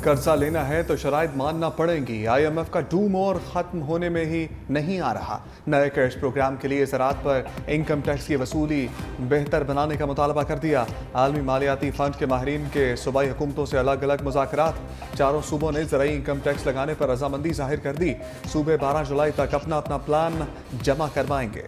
कर्जा लेना है तो शराइत मानना पड़ेंगी। IMF का डू मोर खत्म होने में ही नहीं आ रहा। नए कैश प्रोग्राम के लिए ज़राअत पर इनकम टैक्स की वसूली बेहतर बनाने का मुतालबा कर दिया। आलमी मालियाती फंड के माहिरीन के सूबाई हुकूमतों से अलग अलग मुज़ाकरात। चारों सूबों ने ज़राई इनकम टैक्स लगाने पर रजामंदी जाहिर कर दी। सूबे 12 जुलाई तक अपना अपना प्लान जमा करवाएंगे।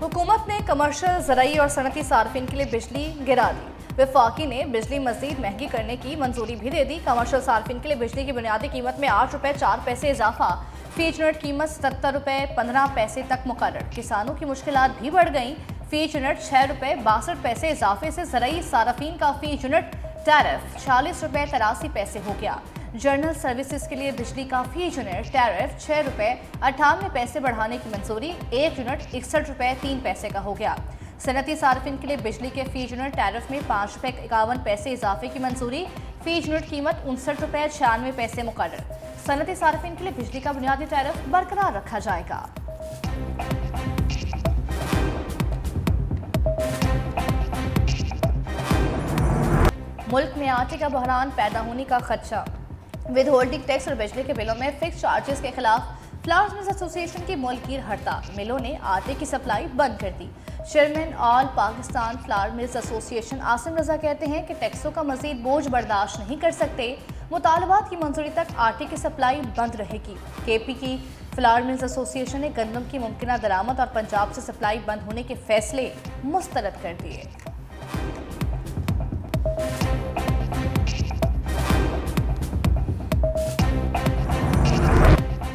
हुकूमत ने कमर्शियल, ज़राई और सनती सार्फिन के लिए बिजली गिरा दी। वफाकी ने बिजली मजीद महंगी करने की मंजूरी भी दे दी। कमर्शियल सार्फिन के लिए बिजली की बुनियादी कीमत में 8 रुपये 4 पैसे इजाफा, फी यूनिट कीमत 77 रुपये 15 पैसे तक मुकर्रर। किसानों की मुश्किलात भी बढ़ गईं। फी यूनिट 6 रुपये 62 पैसे इजाफे से ज़राई सार्फिन का फी यूनिट टैरिफ 46 रुपये 83 पैसे हो गया। जनरल सर्विसेज के लिए बिजली का फी यूनिट टैरिफ 6 रुपये 98 पैसे बढ़ाने की मंजूरी 1 यूनिट 61 रुपये 3 पैसे का हो गया। सनती सार्फिन के लिए बिजली के फी यूनिट टैरिफ में 5 रुपये 51 पैसे इजाफे की मंजूरी, फी यूनिट कीमत 59 रुपये 96 पैसे मुकर्रर। सनती सार्फिन के लिए बिजली का बुनियादी टैरिफ बरकरार रखा जाएगा। मुल्क में आटे का बहरान पैदा होने का खदशा। विद होल्डिंग टैक्स और बिजली के बिलों में फिक्स चार्जेस के खिलाफ फ्लावर मिल्स एसोसिएशन की मुल्कीर हड़ताल। मिलों ने आटे की सप्लाई बंद कर दी। Chairman all Pakistan flour mills association Asim Raza कहते हैं कि टैक्सों का मजीद बोझ बर्दाश्त नहीं कर सकते। मुतालबात की मंजूरी तक आटे की सप्लाई बंद रहेगी। KP की फ्लावर मिल्स एसोसिएशन ने गंदम की मुमकिन दरामद और पंजाब से सप्लाई बंद होने के फैसले मुस्तरद कर दिए।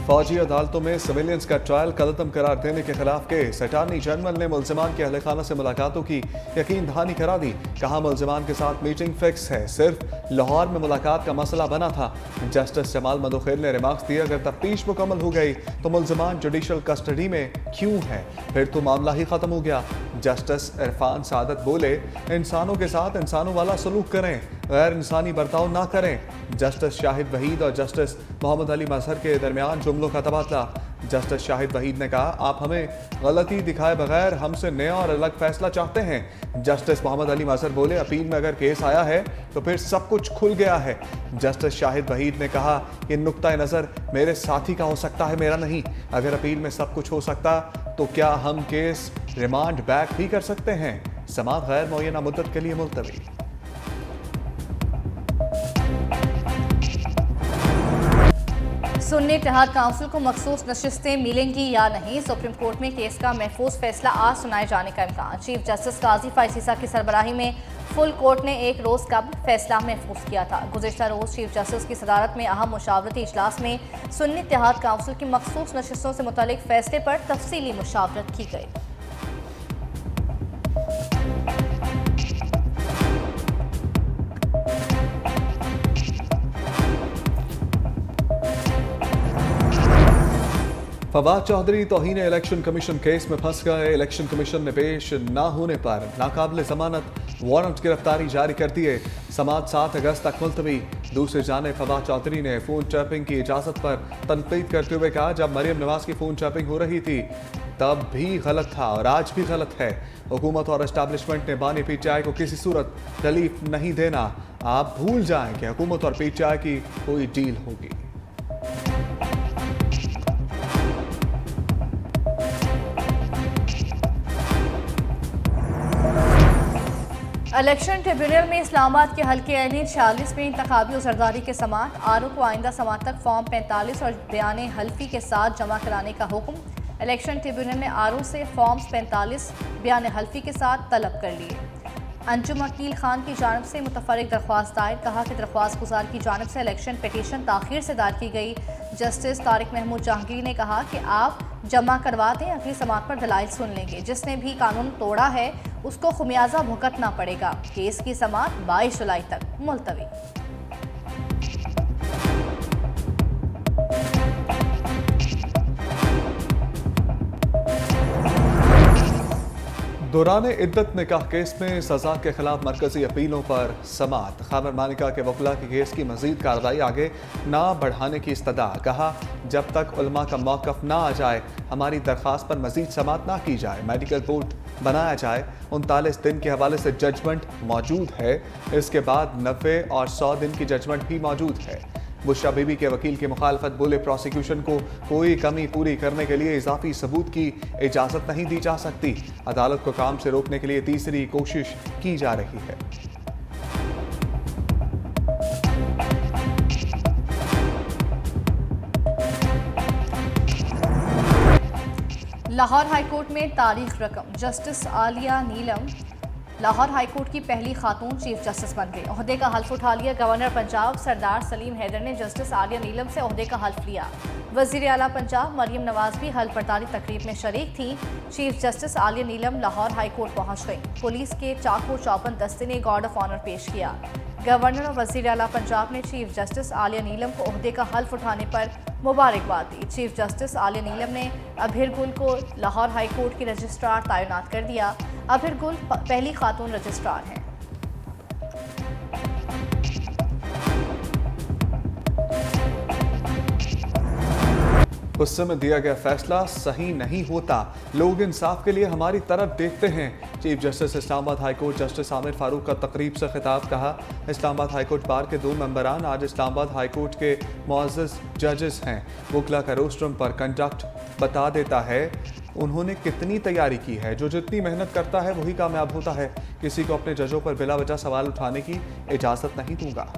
फौजी अदालतों में सिविलियंस का ट्रायल कदम करार देने के खिलाफ केस। अटॉर्नी जनरल ने मुल्जिमान के अहल खाना से मुलाकातों की यकीन दहानी करा दी। कहा मुल्जिमान के साथ मीटिंग फिक्स है, सिर्फ लाहौर में मुलाकात का मसला बना था। जस्टिस जमाल मदोखेल ने रिमार्क्स दिए, अगर तफ्तीश मुकम्मल हो गई तो मुल्जिमान जुडिशल कस्टडी में क्यों है, फिर तो मामला ही खत्म हो गया। जस्टिस इरफान सादत बोले, इंसानों के साथ इंसानों वाला सलूक करें, गैर इंसानी बर्ताव ना करें। जस्टिस शाहिद वहीद और जस्टिस मोहम्मद अली मजहर के दरमियान जुमलों का तबादला। जस्टिस शाहिद वहीद ने कहा, आप हमें गलती दिखाए बगैर हमसे नया और अलग फैसला चाहते हैं। जस्टिस मोहम्मद अली मजहर बोले, अपील में अगर केस आया है तो फिर सब कुछ खुल गया है। जस्टिस शाहिद वहीद ने कहा, ये नुक्ता नज़र मेरे साथी का हो सकता है, मेरा नहीं। अगर अपील में सब कुछ हो सकता तो क्या हम केस रिमांड बैक भी कर सकते हैं? समाअत गैर मुअय्यना मुद्दत के लिए मुलतवी। सुन्नी इत्तेहाद काउंसिल को मखसूस नशिस्तें मिलेंगी या नहीं, सुप्रीम कोर्ट में केस का महफूज फैसला आज सुनाए जाने का इम्कान। चीफ जस्टिस काजी फाइसीसा की सरबराही में फुल कोर्ट ने एक रोज़ कबल फैसला महफूज किया था। गुज़िश्ता रोज़ चीफ जस्टिस की सदारत में अहम मुशावरती इजलास में सुन्नी इत्तेहाद काउंसिल की मखसूस नशिस्तों से मुतल्लिक फैसले पर तफसीली मुशावरत की गई। फवाद चौधरी तौहीन इलेक्शन कमीशन केस में फंस गए। इलेक्शन कमीशन ने पेश न होने पर नाकाबिल जमानत वारंट गिरफ्तारी जारी कर दिए। समाअत 7 अगस्त तक मुलतवी। दूसरी जानिब फवाद चौधरी ने फ़ोन टैपिंग की इजाज़त पर तनकीद करते हुए कहा, जब मरियम नवाज की फ़ोन टैपिंग हो रही थी तब भी गलत था और आज भी गलत है। हुकूमत और एस्टैब्लिशमेंट ने बानी PTI को किसी सूरत तकलीफ नहीं देना। आप भूल जाएं कि हुकूमत और PTI की कोई डील होगी। इलेक्शन ट्रिब्यूनल में इस्लामाबाद के हल्के ऐनी 46 में इंतखाबी और जरदारी के समात। आरओ को आइंदा समात तक फॉर्म 45 और बयान हल्फी के साथ जमा कराने का हुक्म। इलेक्शन ट्रिब्यूनल ने आरओ से फॉर्म्स 45 बयान हल्फी के साथ तलब कर लिए। अंजुम अकील खान की जानब से मुतफर्रिक दरख्वास्त दायर। कहा कि दरख्वास्त गुजार की जानब से इलेक्शन पिटीशन ताखीर से दायर की गई। जस्टिस तारिक महमूद जहांगीर ने कहा कि आप जमा करवा दें, अगली समात पर दलाइल सुन लेंगे। जिसने भी कानून तोड़ा है उसको खुमियाजा भुगतना पड़ेगा। केस की समात 22 जुलाई तक मुलतवी। दौरान इद्दत निकाह केस में सजा के खिलाफ मरकजी अपीलों पर समात। खैबर मानिका के वकला के केस की मजीद कार्रवाई आगे ना बढ़ाने की इस्तदा। कहा, जब तक उलमा का मौक़िफ़ ना आ जाए हमारी दरख्वास्त पर मजीद समात ना की जाए। मेडिकल बोर्ड बनाया जाए। 39 दिन के हवाले से जजमेंट मौजूद है। इसके बाद 90 और 100 दिन की जजमेंट भी मौजूद है। बुशरा बीबी के वकील की मुखालफत। बोले, प्रोसिक्यूशन को कोई कमी पूरी करने के लिए इजाफी सबूत की इजाज़त नहीं दी जा सकती। अदालत को काम से रोकने के लिए तीसरी कोशिश की जा रही है। लाहौर हाईकोर्ट में तारीख रकम। जस्टिस आलिया नीलम लाहौर हाईकोर्ट की पहली खातून चीफ जस्टिस बन गई। ओहदे का हल्फ उठा लिया। गवर्नर पंजाब सरदार सलीम हैदर ने जस्टिस आलिया नीलम से ओहदे का हल्फ लिया। वजीर आला पंजाब मरियम नवाज भी हल्फ बर्दारी तकरीब में शरीक थी। चीफ जस्टिस आलिया नीलम लाहौर हाईकोर्ट पहुंच गई। पुलिस के चाको चौबंद दस्ते ने गार्ड ऑफ ऑनर पेश किया। गवर्नर और वजीर आला पंजाब ने चीफ जस्टिस आलिया नीलम को ओहदे का हल्फ उठाने पर मुबारकबाद दी। चीफ जस्टिस आलिया नीलम ने अभिर गुल को लाहौर हाईकोर्ट की रजिस्ट्रार तैनात कर दिया। अभिर गुल पहली खातून रजिस्ट्रार हैं। उस समय दिया गया फैसला सही नहीं होता। लोग इंसाफ के लिए हमारी तरफ देखते हैं। Chief justice Islamabad high court justice Aamir Farooq का तकरीब से खिताब। कहा, इस्लामाबाद हाईकोर्ट बार के 2 मेंबरान आज इस्लामाबाद हाईकोर्ट के मुअज़्ज़ज़ जजेस हैं। वकला का रोस्ट्रम पर कंडक्ट बता देता है उन्होंने कितनी तैयारी की है। जो जितनी मेहनत करता है वही कामयाब होता है। किसी को अपने जजों पर बिला वजह सवाल उठाने की इजाज़त नहीं दूंगा।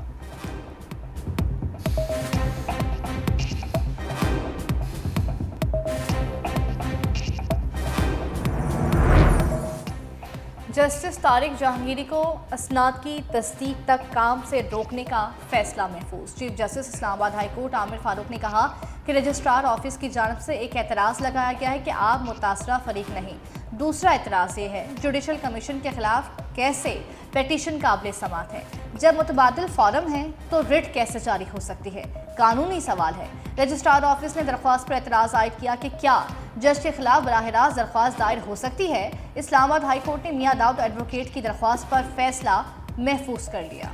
जस्टिस तारिक जहांगीरी को असनाद की तस्दीक तक काम से रोकने का फैसला महफूज। Chief justice Islamabad high court Aamir Farooq ने कहा कि रजिस्ट्रार ऑफिस की जानब से एक एतराज़ लगाया गया है कि आप मुतासरा फरीक नहीं। दूसरा एतराज़ ये है, जुडिशल कमीशन के खिलाफ कैसे पेटिशन काबिल समात है। जब मुतबादिल फॉरम है तो रिट कैसे जारी हो सकती है, कानूनी सवाल है। रजिस्ट्रार ऑफिस ने दरख्वास्त पर एतराज़ आयद किया कि क्या जज के खिलाफ बराह रास्त दरख्वास्त दायर हो सकती है। इस्लामाबाद हाईकोर्ट ने मियां दाऊद एडवोकेट की दरख्वास्त पर फैसला महफूज कर लिया।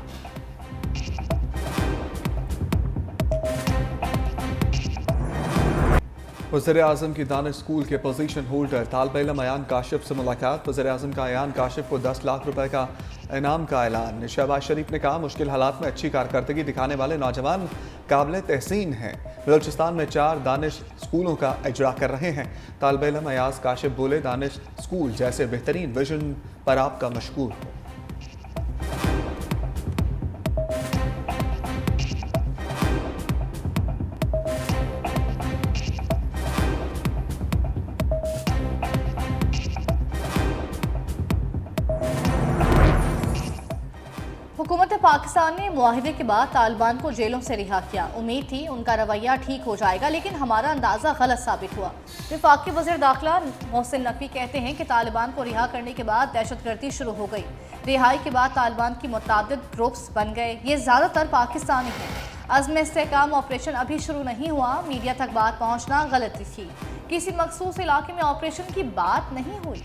वज़ीर-ए-आज़म की दानिश स्कूल के पोजीशन होल्डर तालिब इल्म अयान काशिफ से मुलाकात। वज़ीर-ए-आज़म का अयान काशिफ को 10 लाख रुपए का इनाम का ऐलान। शहबाज शरीफ ने कहा, मुश्किल हालात में अच्छी कारकर्दगी दिखाने वाले नौजवान काबिल तहसीन हैं। बलूचिस्तान में 4 दानिश स्कूलों का इजरा कर रहे हैं। तालिब इल्म अयाज काशिफ बोले, दानिश स्कूल जैसे बेहतरीन विजन पर आपका मशकूर हो। हुकूमत पाकिस्तान ने मुआहिदे के बाद तालिबान को जेलों से रिहा किया। उम्मीद थी उनका रवैया ठीक हो जाएगा, लेकिन हमारा अंदाज़ा गलत साबित हुआ। वफाकी वज़ीर दाखिला मोहसिन नकवी कहते हैं कि तालिबान को रिहा करने के बाद दहशतगर्दी शुरू हो गई। रिहाई के बाद तालिबान की मुतादिद ग्रुप्स बन गए। ये ज़्यादातर पाकिस्तानी हैं। अज़्म इस्तेहकाम ऑपरेशन अभी शुरू नहीं हुआ। मीडिया तक बात पहुँचना गलती थी। किसी मखसूस इलाके में ऑपरेशन की बात नहीं हुई।